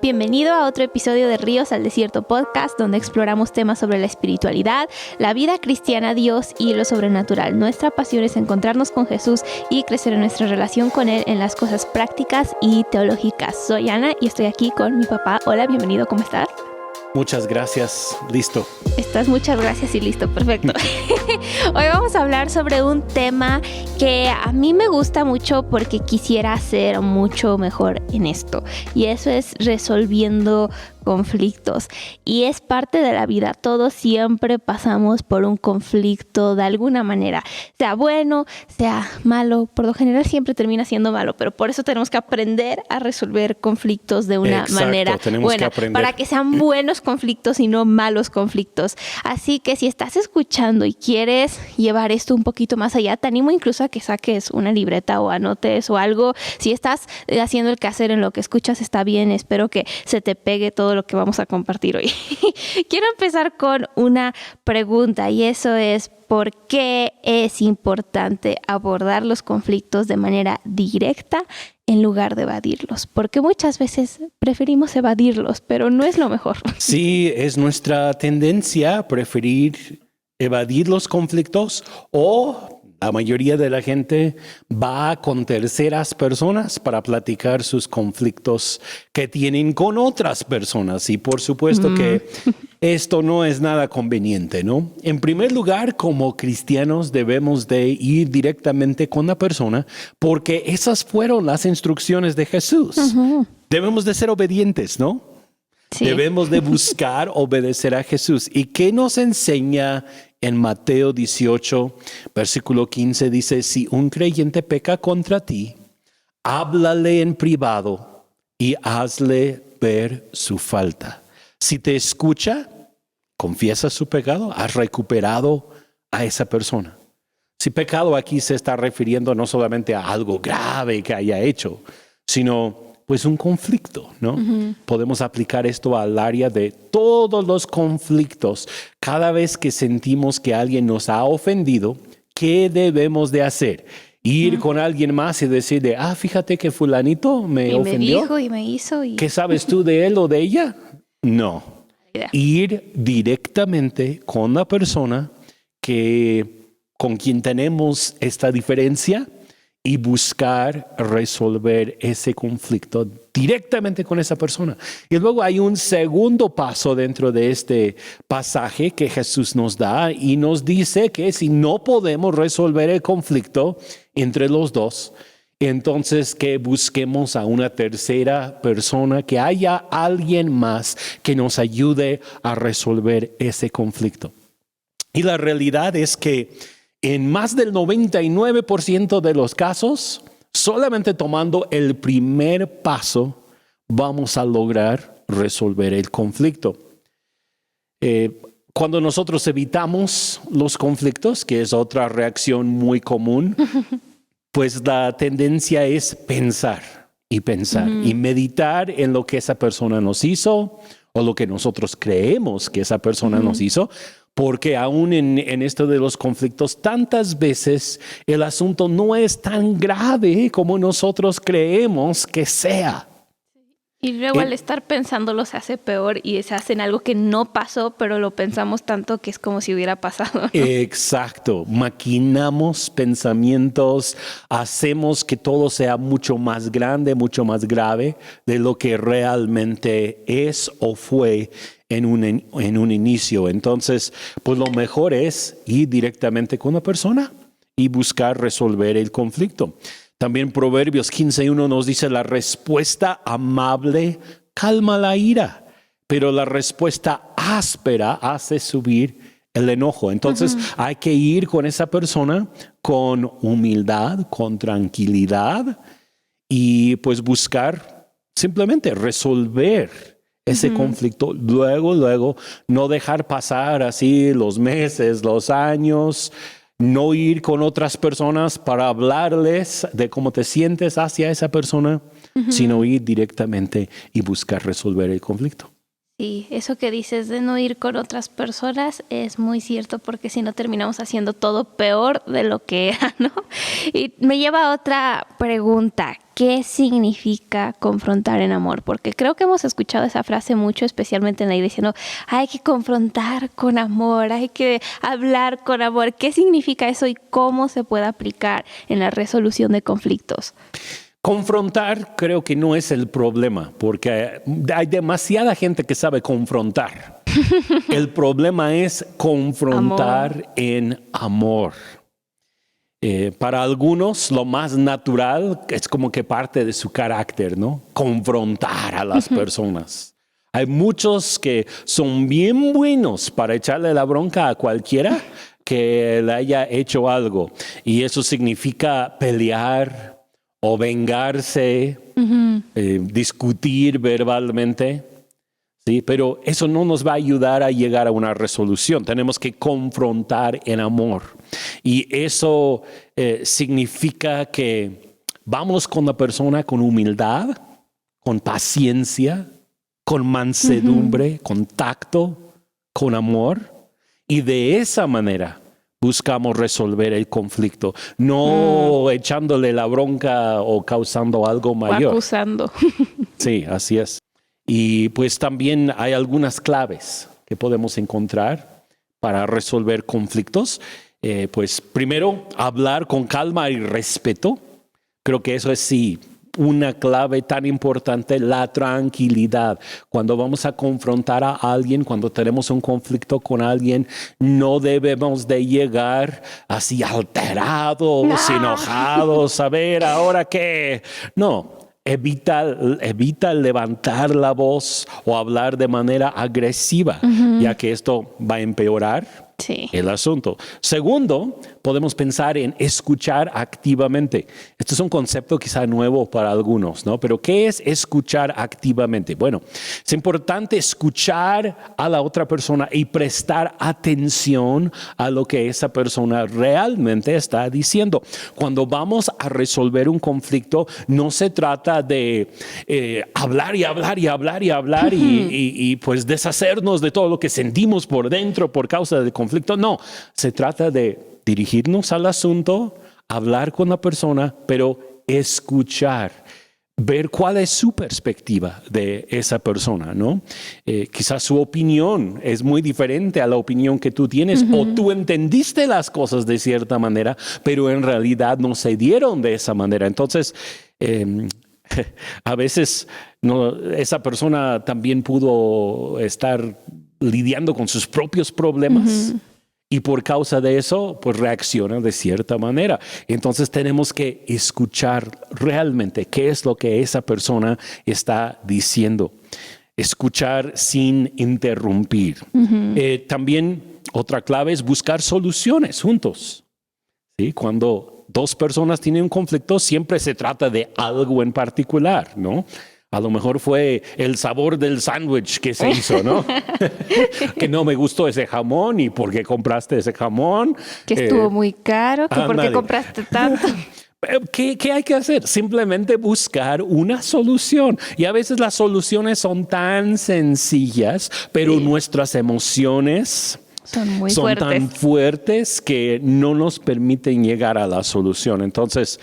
Bienvenido a otro episodio de Ríos al Desierto Podcast, donde exploramos temas sobre la espiritualidad, la vida cristiana, Dios y lo sobrenatural. Nuestra pasión es encontrarnos con Jesús y crecer en nuestra relación con Él en las cosas prácticas y teológicas. Soy Ana y estoy aquí con mi papá. Hola, bienvenido, ¿cómo estás? Muchas gracias, listo. Muchas gracias y listo, perfecto. Hoy vamos a hablar sobre un tema que a mí me gusta mucho porque quisiera ser mucho mejor en esto. Y eso es resolviendo conflictos. Y es parte de la vida. Todos siempre pasamos por un conflicto de alguna manera. Sea bueno, sea malo. Por lo general siempre termina siendo malo. Pero por eso tenemos que aprender a resolver conflictos de una manera buena. Para que sean buenos conflictos y no malos conflictos. Así que si estás escuchando y quieres llevar esto un poquito más allá, te animo incluso a que saques una libreta o anotes o algo. Si estás haciendo el quehacer en lo que escuchas, está bien. Espero que se te pegue todo lo que vamos a compartir hoy. Quiero empezar con una pregunta y eso es: ¿por qué es importante abordar los conflictos de manera directa en lugar de evadirlos? Porque muchas veces preferimos evadirlos, pero no es lo mejor. Sí, es nuestra tendencia preferir evadir los conflictos, o la mayoría de la gente va con terceras personas para platicar sus conflictos que tienen con otras personas. Y por supuesto que esto no es nada conveniente, ¿no? En primer lugar, como cristianos debemos de ir directamente con la persona porque esas fueron las instrucciones de Jesús. Debemos de ser obedientes, ¿no? Sí. Debemos de buscar obedecer a Jesús. ¿Y qué nos enseña en Mateo 18, versículo 15? Dice: si un creyente peca contra ti, háblale en privado y hazle ver su falta. Si te escucha, confiesa su pecado, has recuperado a esa persona. Si pecado aquí se está refiriendo no solamente a algo grave que haya hecho, sino pues un conflicto, ¿no? Podemos aplicar esto al área de todos los conflictos. Cada vez que sentimos que alguien nos ha ofendido, ¿qué debemos de hacer? Ir con alguien más y decirle: fíjate que fulanito me ofendió. Me dijo y me hizo. ¿Qué sabes tú de él o de ella? No. Ir directamente con la persona con quien tenemos esta diferencia y buscar resolver ese conflicto directamente con esa persona. Y luego hay un segundo paso dentro de este pasaje que Jesús nos da y nos dice que si no podemos resolver el conflicto entre los dos, entonces que busquemos a una tercera persona, que haya alguien más que nos ayude a resolver ese conflicto. Y la realidad es que en más del 99% de los casos, solamente tomando el primer paso, vamos a lograr resolver el conflicto. Cuando nosotros evitamos los conflictos, que es otra reacción muy común, pues la tendencia es pensar y meditar en lo que esa persona nos hizo o lo que nosotros creemos que esa persona nos hizo. Porque aún en esto de los conflictos, tantas veces el asunto no es tan grave como nosotros creemos que sea. Y luego al estar pensándolo se hace peor y se hace en algo que no pasó, pero lo pensamos tanto que es como si hubiera pasado, ¿no? Exacto. Maquinamos pensamientos, hacemos que todo sea mucho más grande, mucho más grave de lo que realmente es o fue en un inicio. Entonces, pues lo mejor es ir directamente con la persona y buscar resolver el conflicto. También Proverbios 15:1 nos dice: la respuesta amable calma la ira, pero la respuesta áspera hace subir el enojo. Entonces hay que ir con esa persona con humildad, con tranquilidad y pues buscar simplemente resolver ese conflicto. Luego, no dejar pasar así los meses, los años, no ir con otras personas para hablarles de cómo te sientes hacia esa persona, sino ir directamente y buscar resolver el conflicto. Sí, eso que dices de no ir con otras personas es muy cierto, porque si no terminamos haciendo todo peor de lo que era, ¿no? Y me lleva a otra pregunta. qué significa confrontar en amor, porque creo que hemos escuchado esa frase mucho, especialmente en la iglesia, ¿no? Hay que confrontar con amor, hay que hablar con amor. ¿Qué significa eso y cómo se puede aplicar en la resolución de conflictos? Confrontar creo que no es el problema, porque hay demasiada gente que sabe confrontar. El problema es confrontar en amor. Para algunos lo más natural es como que parte de su carácter, ¿no? Confrontar a las personas. Hay muchos que son bien buenos para echarle la bronca a cualquiera que le haya hecho algo. Y eso significa pelear o vengarse, discutir verbalmente. Sí, pero eso no nos va a ayudar a llegar a una resolución. Tenemos que confrontar en amor. Y eso significa que vamos con la persona con humildad, con paciencia, con mansedumbre, con tacto, con amor. Y de esa manera buscamos resolver el conflicto, no echándole la bronca o causando algo mayor. O acusando. Sí, así es. Y pues también hay algunas claves que podemos encontrar para resolver conflictos. Pues primero, hablar con calma y respeto. Creo que eso es sí una clave tan importante, la tranquilidad. Cuando vamos a confrontar a alguien, cuando tenemos un conflicto con alguien, no debemos de llegar así alterados, enojados, a ver, ¿ahora qué? No. Evita levantar la voz o hablar de manera agresiva, ya que esto va a empeorar el asunto. Segundo, podemos pensar en escuchar activamente. Esto es un concepto quizá nuevo para algunos, ¿no? Pero ¿qué es escuchar activamente? Bueno, es importante escuchar a la otra persona y prestar atención a lo que esa persona realmente está diciendo. Cuando vamos a resolver un conflicto, no se trata de hablar y hablar y hablar y hablar y pues deshacernos de todo lo que sentimos por dentro por causa del conflicto. No, se trata de dirigirnos al asunto, hablar con la persona, pero escuchar, ver cuál es su perspectiva de esa persona, ¿no? Quizás su opinión es muy diferente a la opinión que tú tienes, o tú entendiste las cosas de cierta manera, pero en realidad no se dieron de esa manera. Entonces, a veces esa persona también pudo estar lidiando con sus propios problemas y por causa de eso, pues reacciona de cierta manera. Entonces tenemos que escuchar realmente qué es lo que esa persona está diciendo. Escuchar sin interrumpir. También otra clave es buscar soluciones juntos. ¿Sí? Cuando dos personas tienen un conflicto, siempre se trata de algo en particular, ¿no? A lo mejor fue el sabor del sándwich que se hizo, ¿no? Que no me gustó ese jamón y por qué compraste ese jamón. Que estuvo muy caro, que por qué compraste tanto. ¿Qué hay que hacer? Simplemente buscar una solución. Y a veces las soluciones son tan sencillas, pero nuestras emociones son tan fuertes que no nos permiten llegar a la solución. Entonces,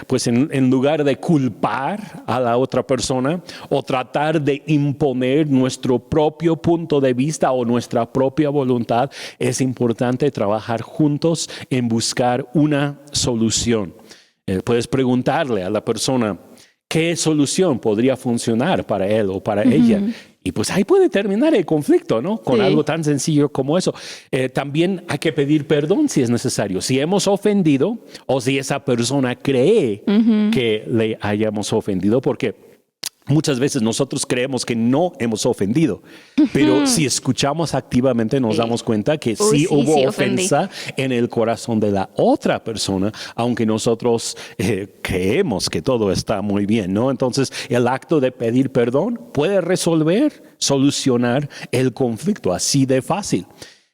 pues en lugar de culpar a la otra persona o tratar de imponer nuestro propio punto de vista o nuestra propia voluntad, es importante trabajar juntos en buscar una solución. Puedes preguntarle a la persona qué solución podría funcionar para él o para ella. Y pues ahí puede terminar el conflicto, ¿no? Con algo tan sencillo como eso. También hay que pedir perdón si es necesario. Si hemos ofendido o si esa persona cree que le hayamos ofendido, porque muchas veces nosotros creemos que no hemos ofendido, pero si escuchamos activamente nos damos cuenta que sí hubo ofensa en el corazón de la otra persona, aunque nosotros creemos que todo está muy bien, ¿no? Entonces, el acto de pedir perdón puede solucionar el conflicto así de fácil.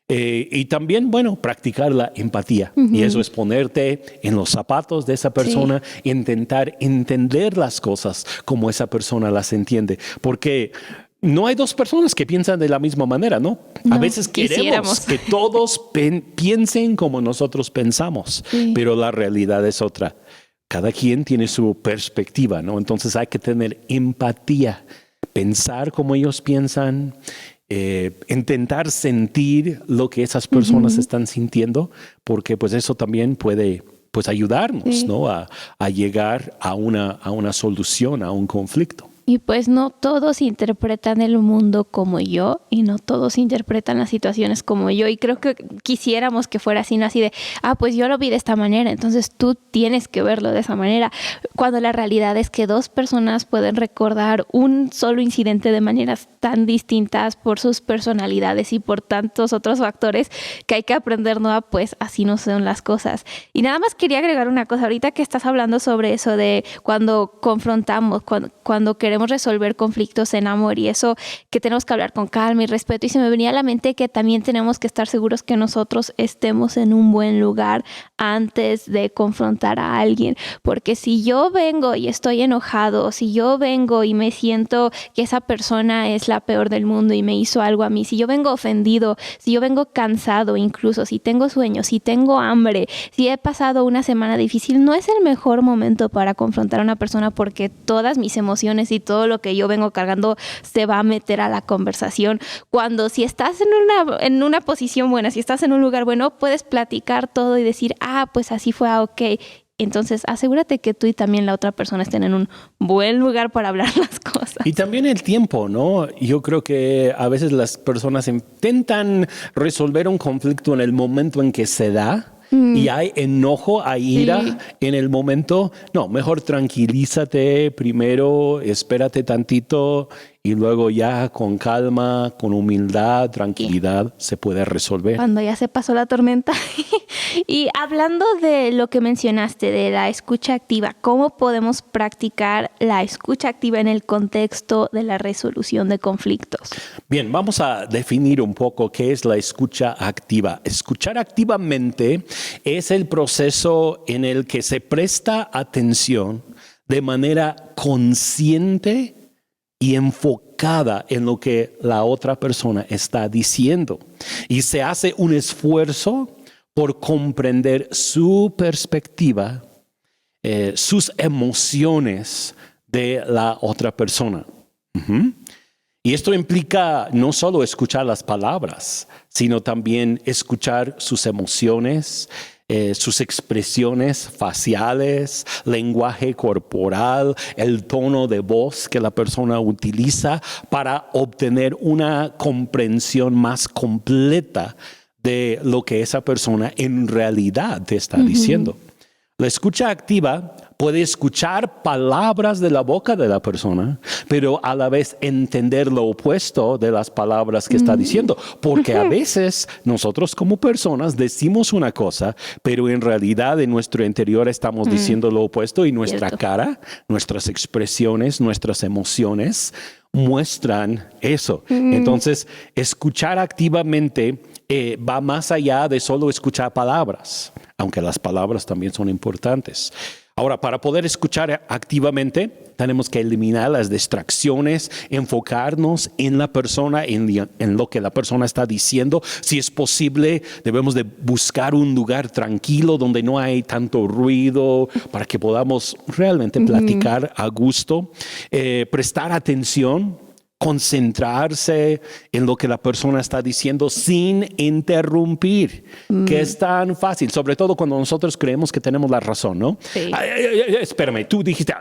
Y también, bueno, practicar la empatía. Y eso es ponerte en los zapatos de esa persona, intentar entender las cosas como esa persona las entiende. Porque no hay dos personas que piensan de la misma manera, ¿no? A veces queremos que todos piensen como nosotros pensamos, pero la realidad es otra. Cada quien tiene su perspectiva, ¿no? Entonces hay que tener empatía, pensar como ellos piensan, intentar sentir lo que esas personas están sintiendo, porque pues eso también puede pues ayudarnos, ¿no? A llegar a una solución, a un conflicto. Y pues no todos interpretan el mundo como yo y no todos interpretan las situaciones como yo. Y creo que quisiéramos que fuera así, no así de, pues yo lo vi de esta manera, entonces tú tienes que verlo de esa manera. Cuando la realidad es que dos personas pueden recordar un solo incidente de maneras tan distintas por sus personalidades y por tantos otros factores que hay que aprender, ¿no? Pues así no son las cosas. Y nada más quería agregar una cosa, ahorita que estás hablando sobre eso de cuando confrontamos, cuando queremos resolver conflictos en amor y eso, que tenemos que hablar con calma y respeto, y se me venía a la mente que también tenemos que estar seguros que nosotros estemos en un buen lugar antes de confrontar a alguien, porque si yo vengo y estoy enojado, si yo vengo y me siento que esa persona es la peor del mundo y me hizo algo a mí, si yo vengo ofendido, si yo vengo cansado, incluso si tengo sueño, si tengo hambre, si he pasado una semana difícil, no es el mejor momento para confrontar a una persona, porque todas mis emociones y todo lo que yo vengo cargando se va a meter a la conversación. Cuando si estás en una posición buena, si estás en un lugar bueno, puedes platicar todo y decir, pues así fue, ok. Entonces, asegúrate que tú y también la otra persona estén en un buen lugar para hablar las cosas. Y también el tiempo, ¿no? Yo creo que a veces las personas intentan resolver un conflicto en el momento en que se da. Y hay enojo, hay ira en el momento. No, mejor tranquilízate primero, espérate tantito y luego ya con calma, con humildad, tranquilidad, se puede resolver. Cuando ya se pasó la tormenta. Y hablando de lo que mencionaste, de la escucha activa, ¿cómo podemos practicar la escucha activa en el contexto de la resolución de conflictos? Bien, vamos a definir un poco qué es la escucha activa. Escuchar activamente es el proceso en el que se presta atención de manera consciente y enfocada en lo que la otra persona está diciendo. Y se hace un esfuerzo por comprender su perspectiva, sus emociones de la otra persona. Y esto implica no solo escuchar las palabras, sino también escuchar sus emociones, sus expresiones faciales, lenguaje corporal, el tono de voz que la persona utiliza para obtener una comprensión más completa de lo que esa persona en realidad te está diciendo. La escucha activa puede escuchar palabras de la boca de la persona, pero a la vez entender lo opuesto de las palabras que está diciendo. Porque a veces nosotros como personas decimos una cosa, pero en realidad en nuestro interior estamos diciendo lo opuesto y nuestra cara, nuestras expresiones, nuestras emociones muestran eso. Entonces, escuchar activamente va más allá de solo escuchar palabras, aunque las palabras también son importantes. Ahora, para poder escuchar activamente, tenemos que eliminar las distracciones, enfocarnos en la persona, en lo que la persona está diciendo. Si es posible, debemos de buscar un lugar tranquilo donde no hay tanto ruido para que podamos realmente platicar a gusto, prestar atención, concentrarse en lo que la persona está diciendo sin interrumpir, que es tan fácil, sobre todo cuando nosotros creemos que tenemos la razón, ¿no? Sí. Espérame, tú dijiste,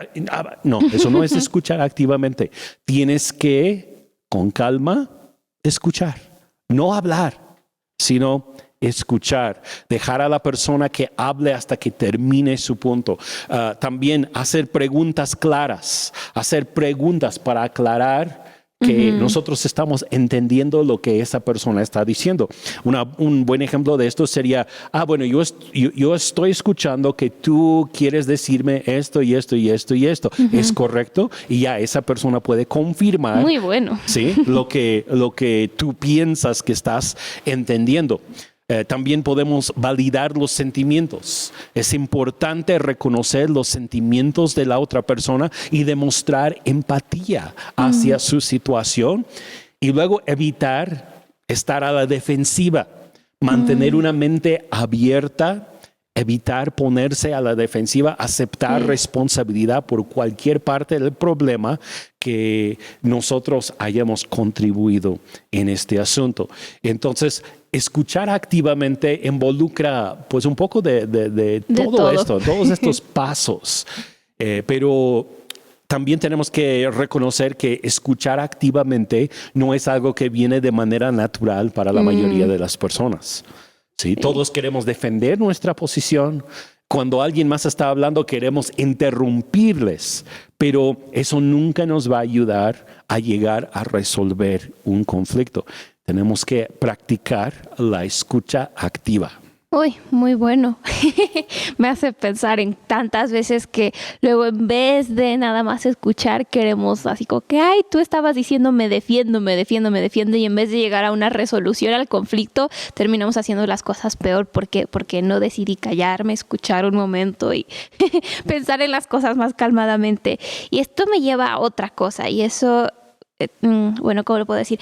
no, eso no es escuchar activamente. Tienes que, con calma, escuchar, no hablar, sino escuchar, dejar a la persona que hable hasta que termine su punto. También hacer preguntas claras, hacer preguntas para aclarar que nosotros estamos entendiendo lo que esa persona está diciendo. Un buen ejemplo de esto sería, bueno, yo estoy escuchando que tú quieres decirme esto y esto y esto y esto. ¿Es correcto? Y ya esa persona puede confirmar. Muy bueno. ¿Sí? lo que tú piensas que estás entendiendo. También podemos validar los sentimientos. Es importante reconocer los sentimientos de la otra persona y demostrar empatía hacia su situación. Y luego evitar estar a la defensiva. Mantener una mente abierta evitar ponerse a la defensiva, aceptar responsabilidad por cualquier parte del problema que nosotros hayamos contribuido en este asunto. Entonces, escuchar activamente involucra pues un poco de todo esto, todos estos pasos, pero también tenemos que reconocer que escuchar activamente no es algo que viene de manera natural para la mayoría de las personas. ¿Sí? Todos queremos defender nuestra posición. Cuando alguien más está hablando, queremos interrumpirles, pero eso nunca nos va a ayudar a llegar a resolver un conflicto. Tenemos que practicar la escucha activa. Uy, muy bueno. Me hace pensar en tantas veces que luego en vez de nada más escuchar, queremos así como que, ay, tú estabas diciendo me defiendo, y en vez de llegar a una resolución al conflicto, terminamos haciendo las cosas peor porque no decidí callarme, escuchar un momento y pensar en las cosas más calmadamente. Y esto me lleva a otra cosa, y eso, bueno, ¿cómo lo puedo decir?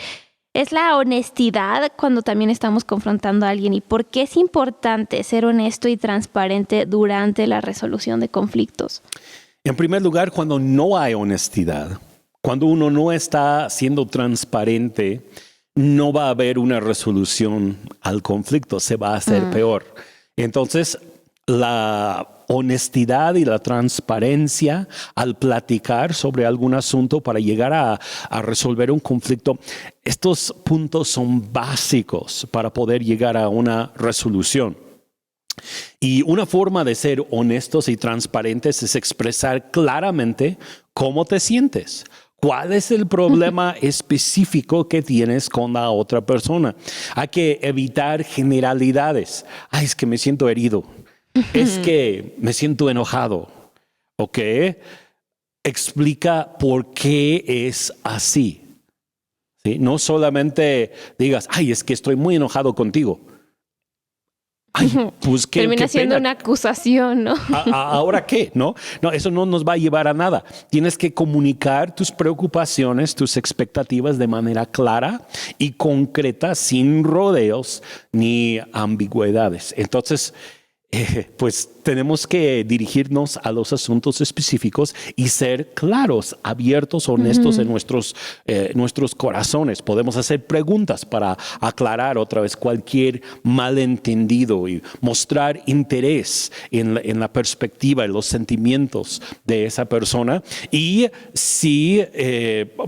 Es la honestidad cuando también estamos confrontando a alguien. ¿Y por qué es importante ser honesto y transparente durante la resolución de conflictos? En primer lugar, cuando no hay honestidad, cuando uno no está siendo transparente, no va a haber una resolución al conflicto, se va a hacer peor. Entonces, la honestidad y la transparencia al platicar sobre algún asunto para llegar a resolver un conflicto, estos puntos son básicos para poder llegar a una resolución. Y una forma de ser honestos y transparentes es expresar claramente cómo te sientes. ¿Cuál es el problema específico que tienes con la otra persona? Hay que evitar generalidades. Ay, es que me siento herido. Es que me siento enojado. ¿Ok? Explica por qué es así. ¿Sí? No solamente digas, ay, es que estoy muy enojado contigo. Ay, pues termina siendo una acusación, ¿no? ¿Ahora qué? No, eso no nos va a llevar a nada. Tienes que comunicar tus preocupaciones, tus expectativas de manera clara y concreta, sin rodeos ni ambigüedades. Entonces, pues tenemos que dirigirnos a los asuntos específicos y ser claros, abiertos, honestos en nuestros corazones. Podemos hacer preguntas para aclarar otra vez cualquier malentendido y mostrar interés en la perspectiva y los sentimientos de esa persona. Y si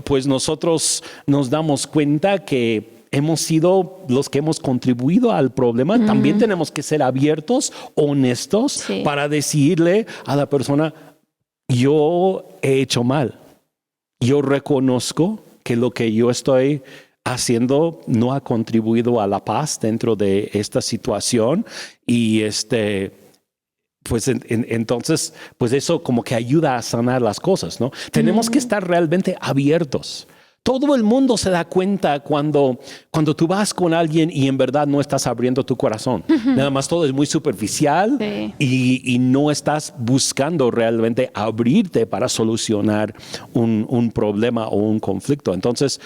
pues nosotros nos damos cuenta que hemos sido los que hemos contribuido al problema, también tenemos que ser abiertos, honestos, para decirle a la persona, yo he hecho mal. Yo reconozco que lo que yo estoy haciendo no ha contribuido a la paz dentro de esta situación y pues entonces, pues eso como que ayuda a sanar las cosas, ¿no? Tenemos que estar realmente abiertos. Todo el mundo se da cuenta cuando tú vas con alguien y en verdad no estás abriendo tu corazón. Nada más todo es muy superficial y no estás buscando realmente abrirte para solucionar un problema o un conflicto. Entonces,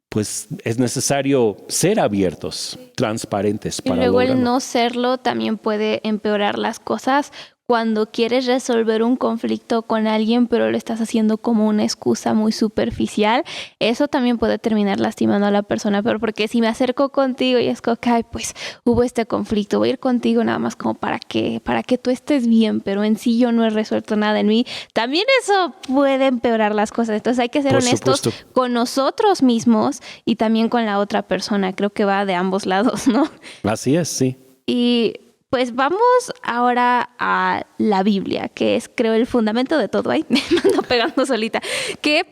pues es necesario ser abiertos, transparentes para lograrlo. Y luego el no serlo también puede empeorar las cosas. Cuando quieres resolver un conflicto con alguien, pero lo estás haciendo como una excusa muy superficial, eso también puede terminar lastimando a la persona. Pero porque si me acerco contigo y es como que, ay, pues hubo este conflicto, voy a ir contigo nada más como para que tú estés bien, pero en sí yo no he resuelto nada en mí, también eso puede empeorar las cosas. Entonces hay que ser honestos con nosotros mismos y también con la otra persona. Creo que va de ambos lados, ¿no? Así es, sí. Y pues vamos ahora a la Biblia, que es, creo, el fundamento de todo. Ahí me ando pegando solita. ¿Qué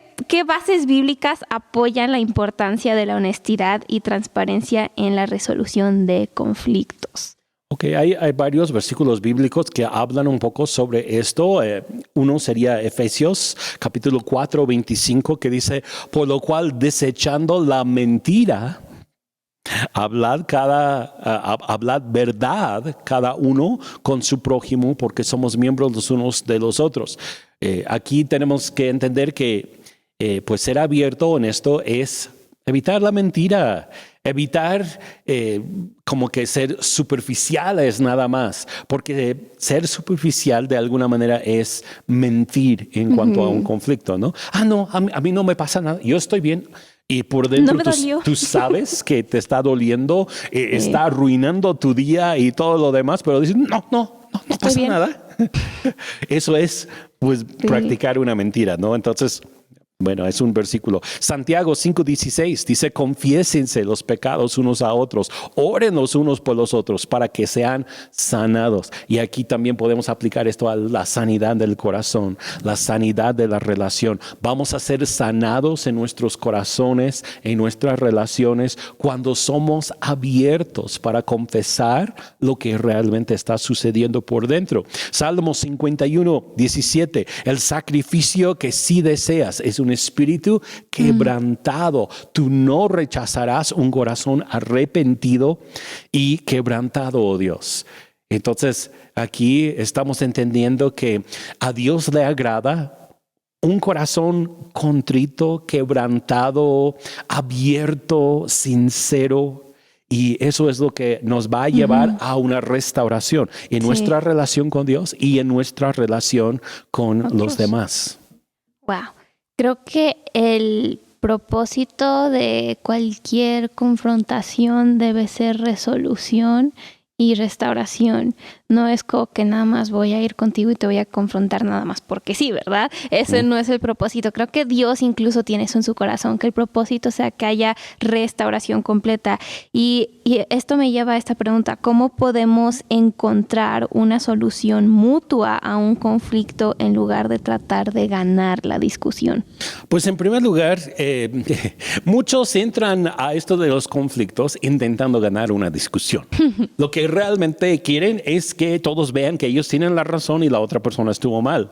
bases bíblicas apoyan la importancia de la honestidad y transparencia en la resolución de conflictos? Ok, hay varios versículos bíblicos que hablan un poco sobre esto. Uno sería Efesios capítulo 4, 25, que dice, por lo cual desechando la mentira, hablad verdad cada uno con su prójimo, porque somos miembros los unos de los otros. Aquí tenemos que entender que pues ser abierto, honesto, es evitar la mentira. Evitar como que ser superficiales nada más, porque ser superficial de alguna manera es mentir en cuanto a un conflicto, ¿no? No, a mí no me pasa nada, yo estoy bien. Y por dentro tú sabes que te está doliendo, está arruinando tu día y todo lo demás, pero dices, no pasa nada. Eso es, pues, practicar una mentira, ¿no? Entonces, bueno, es un versículo. Santiago 5:16 dice, confiésense los pecados unos a otros, oren los unos por los otros para que sean sanados. Y aquí también podemos aplicar esto a la sanidad del corazón, la sanidad de la relación. Vamos a ser sanados en nuestros corazones, en nuestras relaciones, cuando somos abiertos para confesar lo que realmente está sucediendo por dentro. Salmo 51:17, el sacrificio que sí deseas es un espíritu quebrantado. Tú no rechazarás un corazón arrepentido y quebrantado, oh Dios. Entonces, aquí estamos entendiendo que a Dios le agrada un corazón contrito, quebrantado, abierto, sincero. Y eso es lo que nos va a llevar a una restauración en nuestra relación con Dios y en nuestra relación con los demás. Wow. Creo que el propósito de cualquier confrontación debe ser resolución y restauración. No es como que nada más voy a ir contigo y te voy a confrontar nada más porque sí, ¿verdad? Ese no es el propósito. Creo que Dios incluso tiene eso en su corazón, que el propósito sea que haya restauración completa. Y esto me lleva a esta pregunta: ¿cómo podemos encontrar una solución mutua a un conflicto en lugar de tratar de ganar la discusión? Pues en primer lugar, muchos entran a esto de los conflictos intentando ganar una discusión. Lo que realmente quieren es que todos vean que ellos tienen la razón y la otra persona estuvo mal.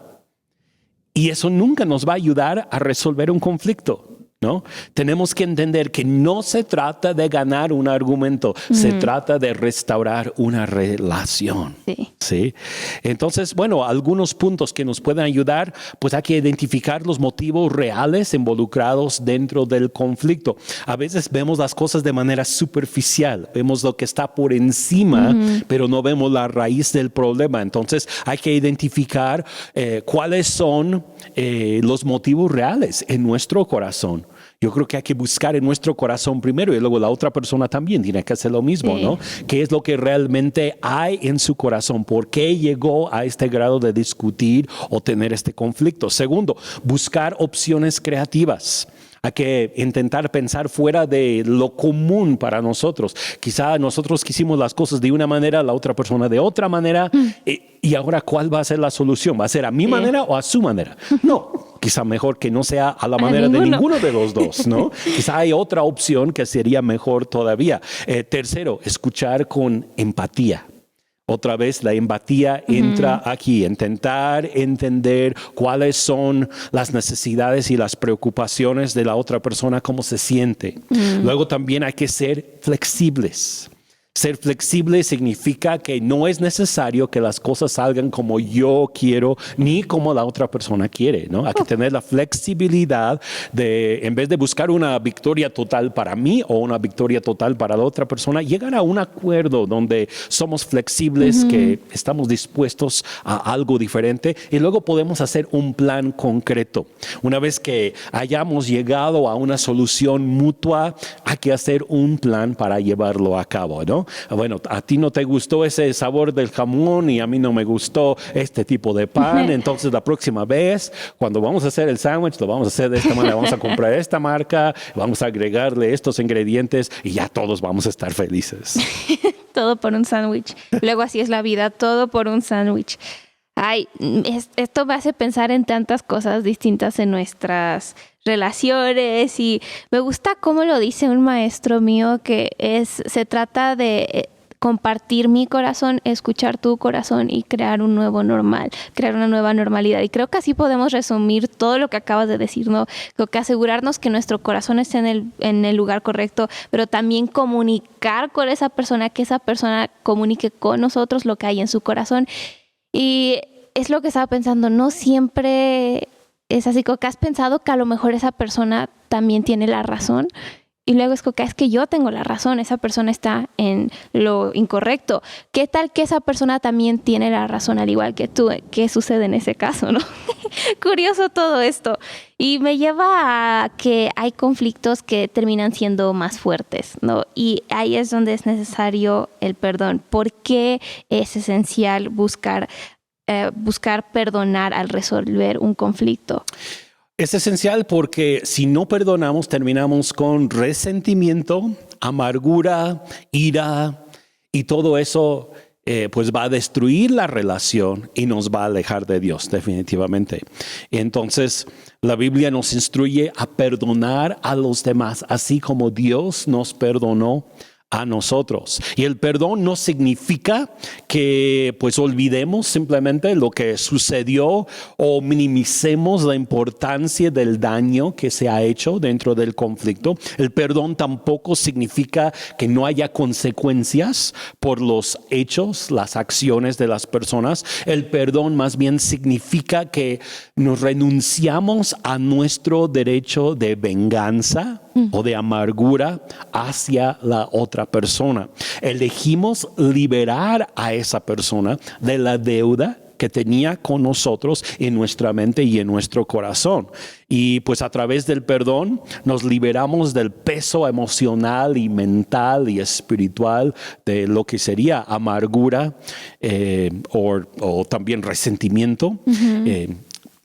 Y eso nunca nos va a ayudar a resolver un conflicto, ¿no? Tenemos que entender que no se trata de ganar un argumento, se trata de restaurar una relación. ¿Sí? Entonces, bueno, algunos puntos que nos pueden ayudar, pues hay que identificar los motivos reales involucrados dentro del conflicto. A veces vemos las cosas de manera superficial, vemos lo que está por encima, pero no vemos la raíz del problema. Entonces, hay que identificar cuáles son los motivos reales en nuestro corazón. Yo creo que hay que buscar en nuestro corazón primero y luego la otra persona también tiene que hacer lo mismo, ¿no? ¿Qué es lo que realmente hay en su corazón? ¿Por qué llegó a este grado de discutir o tener este conflicto? Segundo, buscar opciones creativas. Hay que intentar pensar fuera de lo común para nosotros. Quizá nosotros quisimos las cosas de una manera, la otra persona de otra manera. Y ahora, ¿cuál va a ser la solución? ¿Va a ser a mi manera o a su manera? No, quizá mejor que no sea a la manera de ninguno de los dos, ¿no? Quizá hay otra opción que sería mejor todavía. Tercero, escuchar con empatía. Otra vez la empatía entra aquí, intentar entender cuáles son las necesidades y las preocupaciones de la otra persona, cómo se siente. Luego también hay que ser flexibles. Ser flexible significa que no es necesario que las cosas salgan como yo quiero ni como la otra persona quiere, ¿no? Hay que tener la flexibilidad de, en vez de buscar una victoria total para mí o una victoria total para la otra persona, llegar a un acuerdo donde somos flexibles, que estamos dispuestos a algo diferente y luego podemos hacer un plan concreto. Una vez que hayamos llegado a una solución mutua, hay que hacer un plan para llevarlo a cabo, ¿no? Bueno, a ti no te gustó ese sabor del jamón y a mí no me gustó este tipo de pan. Entonces la próxima vez, cuando vamos a hacer el sándwich, lo vamos a hacer de esta manera. Vamos a comprar esta marca, vamos a agregarle estos ingredientes y ya todos vamos a estar felices. Todo por un sándwich. Luego así es la vida, todo por un sándwich. Ay, esto me hace pensar en tantas cosas distintas en nuestras relaciones y me gusta cómo lo dice un maestro mío, que se trata de compartir mi corazón, escuchar tu corazón y crear un nuevo normal, crear una nueva normalidad. Y creo que así podemos resumir todo lo que acabas de decir, ¿no? Creo que asegurarnos que nuestro corazón esté en el lugar correcto, pero también comunicar con esa persona, que esa persona comunique con nosotros lo que hay en su corazón. Y es lo que estaba pensando, no siempre es así, como que has pensado que a lo mejor esa persona también tiene la razón Y luego es que yo tengo la razón, esa persona está en lo incorrecto. ¿Qué tal que esa persona también tiene la razón al igual que tú? ¿Qué sucede en ese caso, no? Curioso todo esto. Y me lleva a que hay conflictos que terminan siendo más fuertes, ¿no? Y ahí es donde es necesario el perdón. ¿Por qué es esencial buscar perdonar al resolver un conflicto? Es esencial porque si no perdonamos, terminamos con resentimiento, amargura, ira, y todo eso pues va a destruir la relación y nos va a alejar de Dios, definitivamente. Entonces, la Biblia nos instruye a perdonar a los demás, así como Dios nos perdonó a nosotros. Y el perdón no significa que pues olvidemos simplemente lo que sucedió o minimicemos la importancia del daño que se ha hecho dentro del conflicto. El perdón tampoco significa que no haya consecuencias por los hechos, las acciones de las personas. El perdón más bien significa que nos renunciamos a nuestro derecho de venganza o de amargura hacia la otra persona. Elegimos liberar a esa persona de la deuda que tenía con nosotros en nuestra mente y en nuestro corazón. Y pues a través del perdón nos liberamos del peso emocional y mental y espiritual de lo que sería amargura o también resentimiento.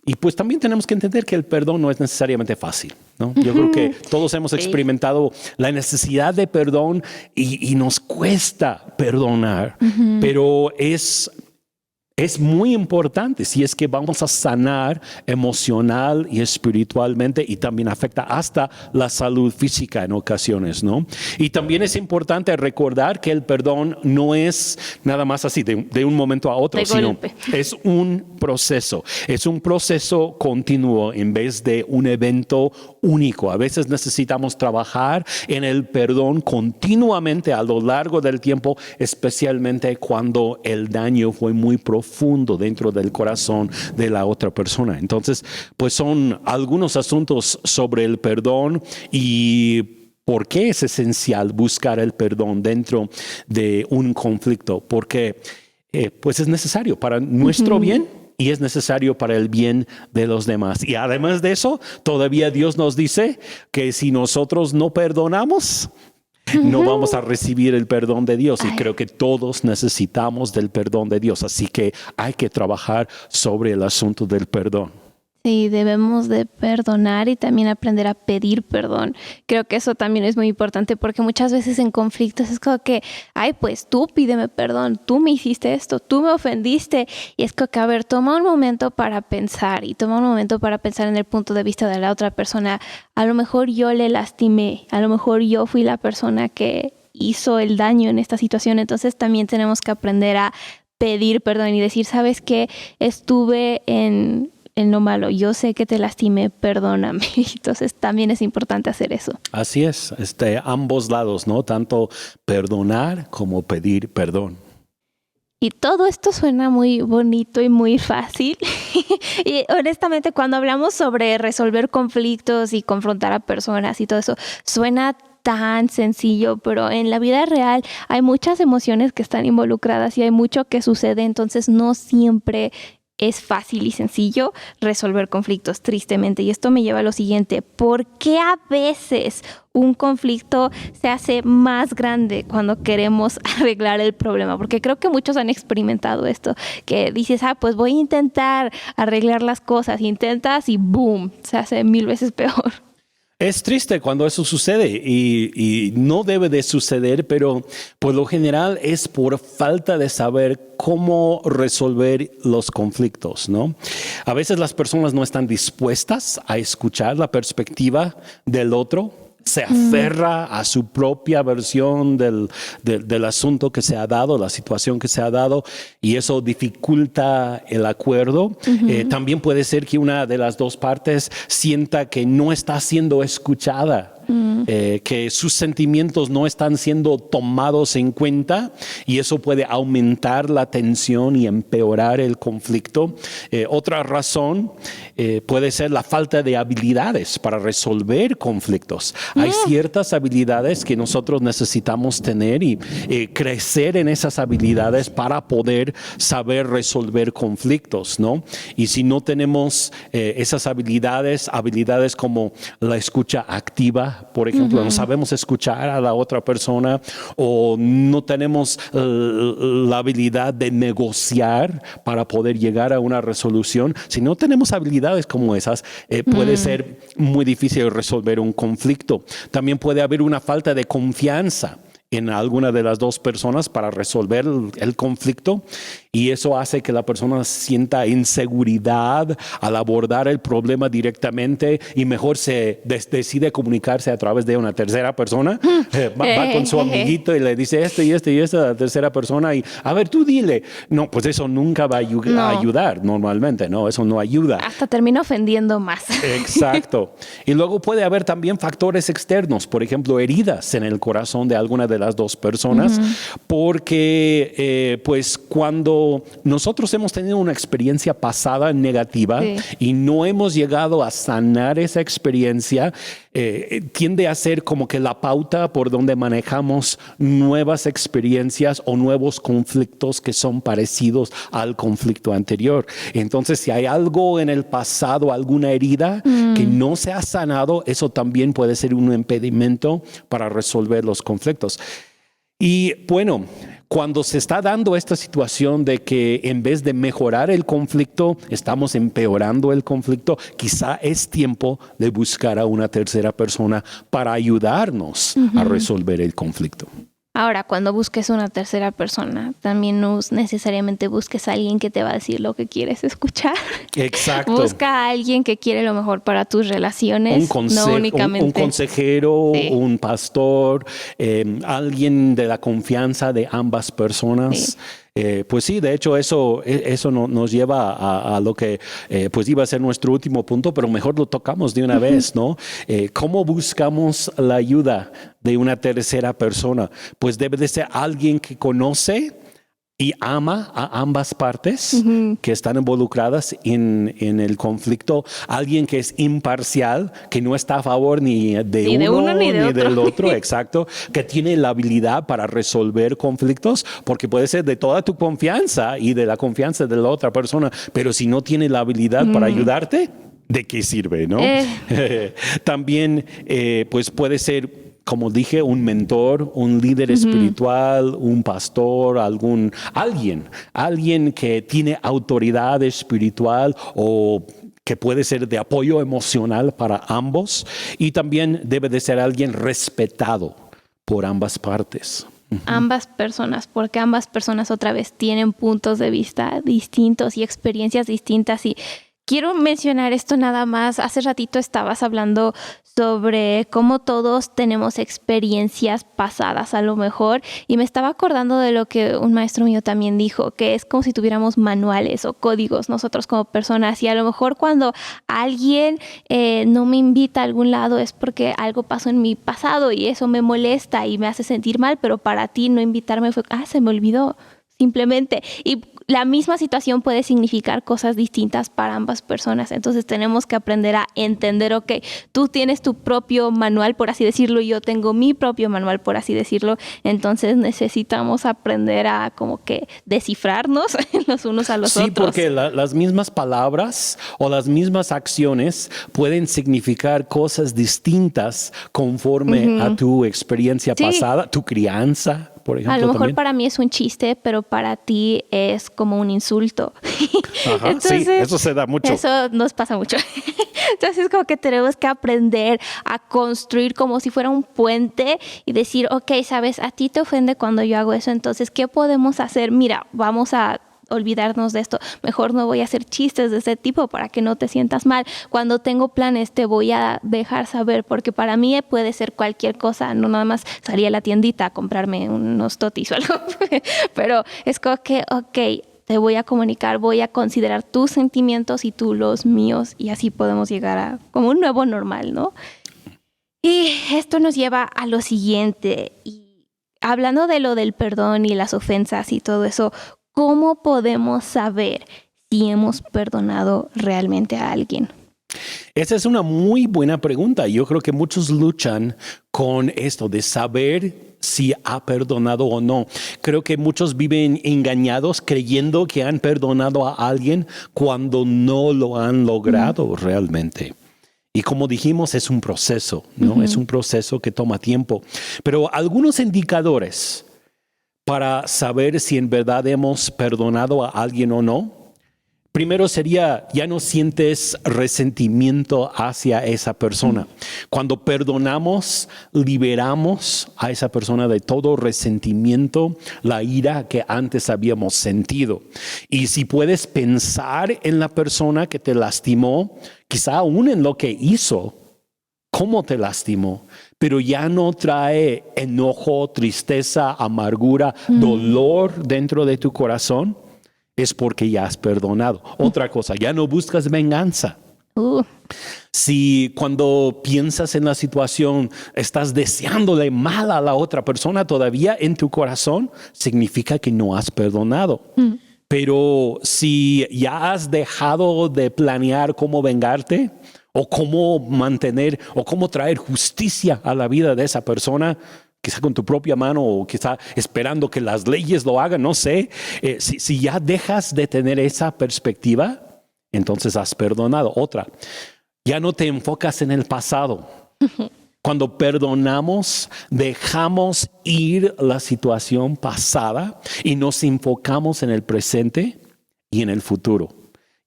Y pues también tenemos que entender que el perdón no es necesariamente fácil, ¿no? Yo creo que todos hemos experimentado la necesidad de perdón y nos cuesta perdonar, pero es muy importante si es que vamos a sanar emocional y espiritualmente, y también afecta hasta la salud física en ocasiones, ¿no? Y también es importante recordar que el perdón no es nada más así de un momento a otro, sino es un proceso continuo en vez de un evento único. A veces necesitamos trabajar en el perdón continuamente a lo largo del tiempo, especialmente cuando el daño fue muy profundo dentro del corazón de la otra persona. Entonces, pues son algunos asuntos sobre el perdón y por qué es esencial buscar el perdón dentro de un conflicto, porque pues es necesario para nuestro bien y es necesario para el bien de los demás. Y además de eso, todavía Dios nos dice que si nosotros no perdonamos, no vamos a recibir el perdón de Dios. Y creo que todos necesitamos del perdón de Dios. Así que hay que trabajar sobre el asunto del perdón. Sí, debemos de perdonar y también aprender a pedir perdón. Creo que eso también es muy importante porque muchas veces en conflictos es como que, ay, pues tú pídeme perdón, tú me hiciste esto, tú me ofendiste. Y es como que, a ver, toma un momento para pensar y toma un momento para pensar en el punto de vista de la otra persona. A lo mejor yo le lastimé, a lo mejor yo fui la persona que hizo el daño en esta situación. Entonces también tenemos que aprender a pedir perdón y decir, ¿sabes qué? Estuve en lo malo, yo sé que te lastimé, perdóname. Entonces también es importante hacer eso. Así es, ambos lados, ¿no? Tanto perdonar como pedir perdón. Y todo esto suena muy bonito y muy fácil. Y honestamente, cuando hablamos sobre resolver conflictos y confrontar a personas y todo eso, suena tan sencillo, pero en la vida real hay muchas emociones que están involucradas y hay mucho que sucede, entonces no siempre es fácil y sencillo resolver conflictos, tristemente. Y esto me lleva a lo siguiente: ¿por qué a veces un conflicto se hace más grande cuando queremos arreglar el problema? Porque creo que muchos han experimentado esto, que dices, pues voy a intentar arreglar las cosas, intentas y boom, se hace 1000 veces peor. Es triste cuando eso sucede y no debe de suceder, pero por lo general es por falta de saber cómo resolver los conflictos, ¿no? A veces las personas no están dispuestas a escuchar la perspectiva del otro. Se aferra a su propia versión del asunto que se ha dado, la situación que se ha dado, y eso dificulta el acuerdo. También puede ser que una de las dos partes sienta que no está siendo escuchada que sus sentimientos no están siendo tomados en cuenta y eso puede aumentar la tensión y empeorar el conflicto. Otra razón puede ser la falta de habilidades para resolver conflictos. Hay ciertas habilidades que nosotros necesitamos tener y crecer en esas habilidades para poder saber resolver conflictos, ¿no? Y si no tenemos esas habilidades como la escucha activa, por ejemplo, no sabemos escuchar a la otra persona o no tenemos la habilidad de negociar para poder llegar a una resolución. Si no tenemos habilidades como esas, puede ser muy difícil resolver un conflicto. También puede haber una falta de confianza en alguna de las dos personas para resolver el conflicto y eso hace que la persona sienta inseguridad al abordar el problema directamente y mejor se decide comunicarse a través de una tercera persona. Va con su amiguito y le dice esto y esto y esto a la tercera persona y a ver, tú dile. No, pues eso nunca va a ayudar normalmente, ¿no? Eso no ayuda. Hasta termina ofendiendo más. Exacto. Y luego puede haber también factores externos, por ejemplo, heridas en el corazón de alguna de las dos personas, porque pues cuando nosotros hemos tenido una experiencia pasada negativa y no hemos llegado a sanar esa experiencia, tiende a ser como que la pauta por donde manejamos nuevas experiencias o nuevos conflictos que son parecidos al conflicto anterior. Entonces, si hay algo en el pasado, alguna herida que no se ha sanado, eso también puede ser un impedimento para resolver los conflictos. Y bueno, cuando se está dando esta situación de que en vez de mejorar el conflicto, estamos empeorando el conflicto, quizá es tiempo de buscar a una tercera persona para ayudarnos a resolver el conflicto. Ahora, cuando busques una tercera persona, también no necesariamente busques a alguien que te va a decir lo que quieres escuchar. Exacto. Busca a alguien que quiere lo mejor para tus relaciones, no únicamente. Un consejero, un pastor, alguien de la confianza de ambas personas. Sí. Pues sí, de hecho eso nos lleva a lo que pues iba a ser nuestro último punto, pero mejor lo tocamos de una vez, ¿no? ¿Cómo buscamos la ayuda de una tercera persona? Pues debe de ser alguien que conoce y ama a ambas partes que están involucradas en el conflicto. Alguien que es imparcial, que no está a favor ni de uno ni del otro, exacto, que tiene la habilidad para resolver conflictos, porque puede ser de toda tu confianza y de la confianza de la otra persona, pero si no tiene la habilidad para ayudarte, ¿de qué sirve, no? También, pues puede ser, como dije, un mentor, un líder espiritual, un pastor, alguien que tiene autoridad espiritual o que puede ser de apoyo emocional para ambos, y también debe de ser alguien respetado por ambas partes. Ambas personas, porque ambas personas otra vez tienen puntos de vista distintos y experiencias distintas. Y quiero mencionar esto nada más. Hace ratito estabas hablando sobre cómo todos tenemos experiencias pasadas a lo mejor, y me estaba acordando de lo que un maestro mío también dijo, que es como si tuviéramos manuales o códigos nosotros como personas, y a lo mejor cuando alguien no me invita a algún lado es porque algo pasó en mi pasado y eso me molesta y me hace sentir mal, pero para ti no invitarme fue, se me olvidó simplemente. Y la misma situación puede significar cosas distintas para ambas personas. Entonces tenemos que aprender a entender, ok, tú tienes tu propio manual, por así decirlo, y yo tengo mi propio manual, por así decirlo. Entonces necesitamos aprender a como que descifrarnos los unos a los otros. Sí, porque las mismas palabras o las mismas acciones pueden significar cosas distintas conforme a tu experiencia pasada, tu crianza. Por ejemplo, a lo mejor también. Para mí es un chiste, pero para ti es como un insulto. Ajá, entonces, sí, eso se da mucho. Eso nos pasa mucho. Entonces, como que tenemos que aprender a construir como si fuera un puente y decir, ok, sabes, a ti te ofende cuando yo hago eso, entonces, ¿qué podemos hacer? Mira, vamos a olvidarnos de esto. Mejor no voy a hacer chistes de ese tipo para que no te sientas mal. Cuando tengo planes te voy a dejar saber, porque para mí puede ser cualquier cosa, no nada más salir a la tiendita a comprarme unos totis o algo, pero es como que, ok, te voy a comunicar, voy a considerar tus sentimientos y tú los míos, y así podemos llegar a como un nuevo normal, ¿no? Y esto nos lleva a lo siguiente. Y hablando de lo del perdón y las ofensas y todo eso, ¿cómo podemos saber si hemos perdonado realmente a alguien? Esa es una muy buena pregunta. Yo creo que muchos luchan con esto de saber si ha perdonado o no. Creo que muchos viven engañados creyendo que han perdonado a alguien cuando no lo han logrado realmente. Y como dijimos, es un proceso, ¿no? Es un proceso que toma tiempo. Pero algunos indicadores para saber si en verdad hemos perdonado a alguien o no. Primero sería, ya no sientes resentimiento hacia esa persona. Cuando perdonamos, liberamos a esa persona de todo resentimiento, la ira que antes habíamos sentido. Y si puedes pensar en la persona que te lastimó, quizá aún en lo que hizo, cómo te lastimó, pero ya no trae enojo, tristeza, amargura, dolor dentro de tu corazón, es porque ya has perdonado. Otra cosa, ya no buscas venganza. Si cuando piensas en la situación estás deseándole mal a la otra persona todavía en tu corazón, significa que no has perdonado. Pero si ya has dejado de planear cómo vengarte o cómo mantener o cómo traer justicia a la vida de esa persona, quizá con tu propia mano o quizá esperando que las leyes lo hagan, no sé. Si ya dejas de tener esa perspectiva, entonces has perdonado. Otra, ya no te enfocas en el pasado. Cuando perdonamos, dejamos ir la situación pasada y nos enfocamos en el presente y en el futuro.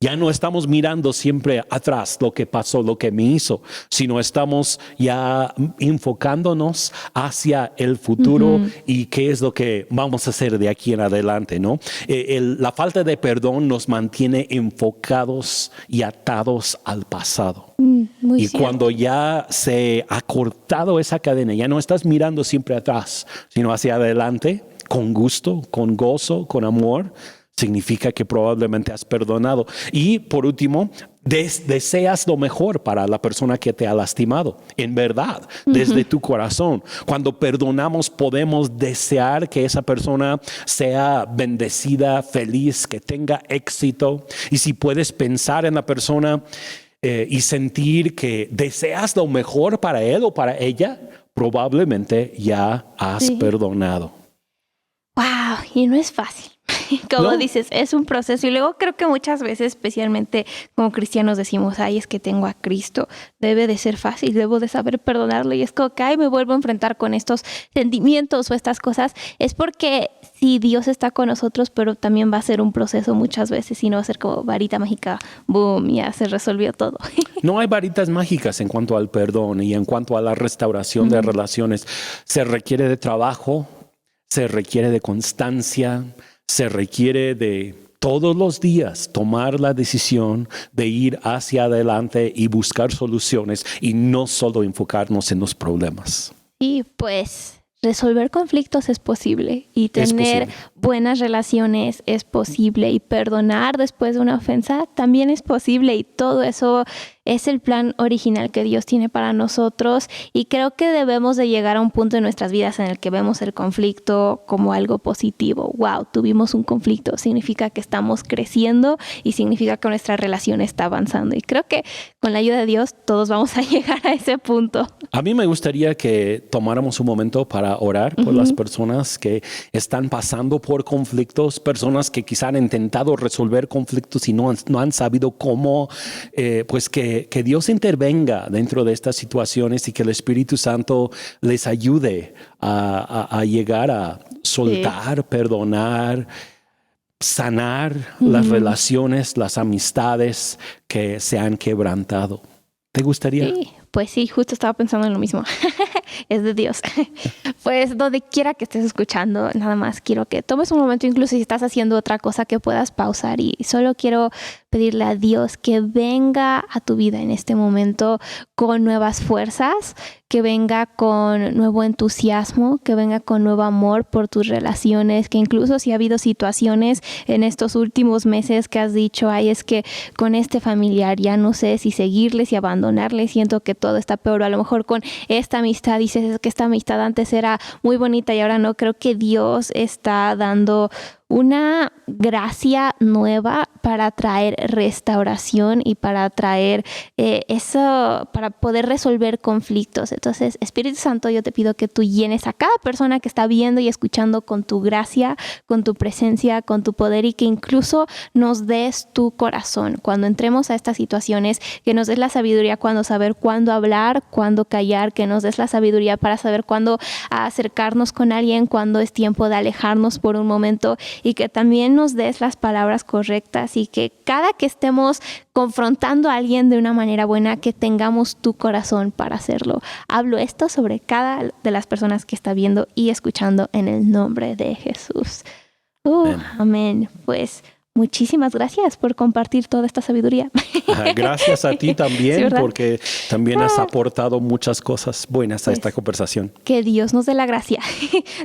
Ya no estamos mirando siempre atrás lo que pasó, lo que me hizo, sino estamos ya enfocándonos hacia el futuro y qué es lo que vamos a hacer de aquí en adelante, ¿no? La falta de perdón nos mantiene enfocados y atados al pasado. Y cierto. Cuando ya se ha cortado esa cadena, ya no estás mirando siempre atrás, sino hacia adelante, con gusto, con gozo, con amor, significa que probablemente has perdonado. Y por último, deseas lo mejor para la persona que te ha lastimado, en verdad, desde tu corazón. Cuando perdonamos podemos desear que esa persona sea bendecida, feliz, que tenga éxito. Y si puedes pensar en la persona y sentir que deseas lo mejor para él o para ella, probablemente ya has perdonado. Wow, y no es fácil. Como dices, es un proceso. Y luego creo que muchas veces, especialmente como cristianos, decimos, ay, es que tengo a Cristo, debe de ser fácil, debo de saber perdonarlo. Y es como que, ay, me vuelvo a enfrentar con estos sentimientos o estas cosas. Es porque sí, Dios está con nosotros, pero también va a ser un proceso muchas veces y no va a ser como varita mágica, boom, ya se resolvió todo. No hay varitas mágicas en cuanto al perdón y en cuanto a la restauración de relaciones. Se requiere de trabajo, se requiere de constancia, se requiere de todos los días tomar la decisión de ir hacia adelante y buscar soluciones y no solo enfocarnos en los problemas. Y pues resolver conflictos es posible y tener buenas relaciones es posible y perdonar después de una ofensa también es posible y todo eso es el plan original que Dios tiene para nosotros y creo que debemos de llegar a un punto en nuestras vidas en el que vemos el conflicto como algo positivo. Wow, tuvimos un conflicto, significa que estamos creciendo y significa que nuestra relación está avanzando y creo que con la ayuda de Dios todos vamos a llegar a ese punto. A mí me gustaría que tomáramos un momento para orar por las personas que están pasando por conflictos, personas que quizá han intentado resolver conflictos y no han sabido cómo, pues que Dios intervenga dentro de estas situaciones y que el Espíritu Santo les ayude a llegar a soltar, perdonar, sanar las relaciones, las amistades que se han quebrantado. ¿Te gustaría? Sí, pues sí, justo estaba pensando en lo mismo. es de Dios. Pues donde quiera que estés escuchando, nada más quiero que tomes un momento, incluso si estás haciendo otra cosa, que puedas pausar, y solo quiero pedirle a Dios que venga a tu vida en este momento con nuevas fuerzas, que venga con nuevo entusiasmo, que venga con nuevo amor por tus relaciones, que incluso si ha habido situaciones en estos últimos meses que has dicho, ay, es que con este familiar ya no sé si seguirle, si abandonarle, siento que todo está peor, o a lo mejor con esta amistad dices que esta amistad antes era muy bonita y ahora no. Creo que Dios está dando una gracia nueva para traer restauración y para traer eso, para poder resolver conflictos. Entonces, Espíritu Santo, yo te pido que tú llenes a cada persona que está viendo y escuchando con tu gracia, con tu presencia, con tu poder, y que incluso nos des tu corazón. Cuando entremos a estas situaciones, que nos des la sabiduría cuando saber cuándo hablar, cuándo callar, que nos des la sabiduría para saber cuándo acercarnos con alguien, cuándo es tiempo de alejarnos por un momento, y que también nos des las palabras correctas, y que cada que estemos confrontando a alguien de una manera buena, que tengamos tu corazón para hacerlo. Hablo esto sobre cada de las personas que está viendo y escuchando en el nombre de Jesús. Amén. Pues muchísimas gracias por compartir toda esta sabiduría. Gracias a ti también, Sí, porque también has aportado muchas cosas buenas a esta conversación. Que Dios nos dé la gracia.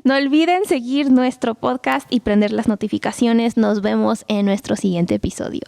No olviden seguir nuestro podcast y prender las notificaciones. Nos vemos en nuestro siguiente episodio.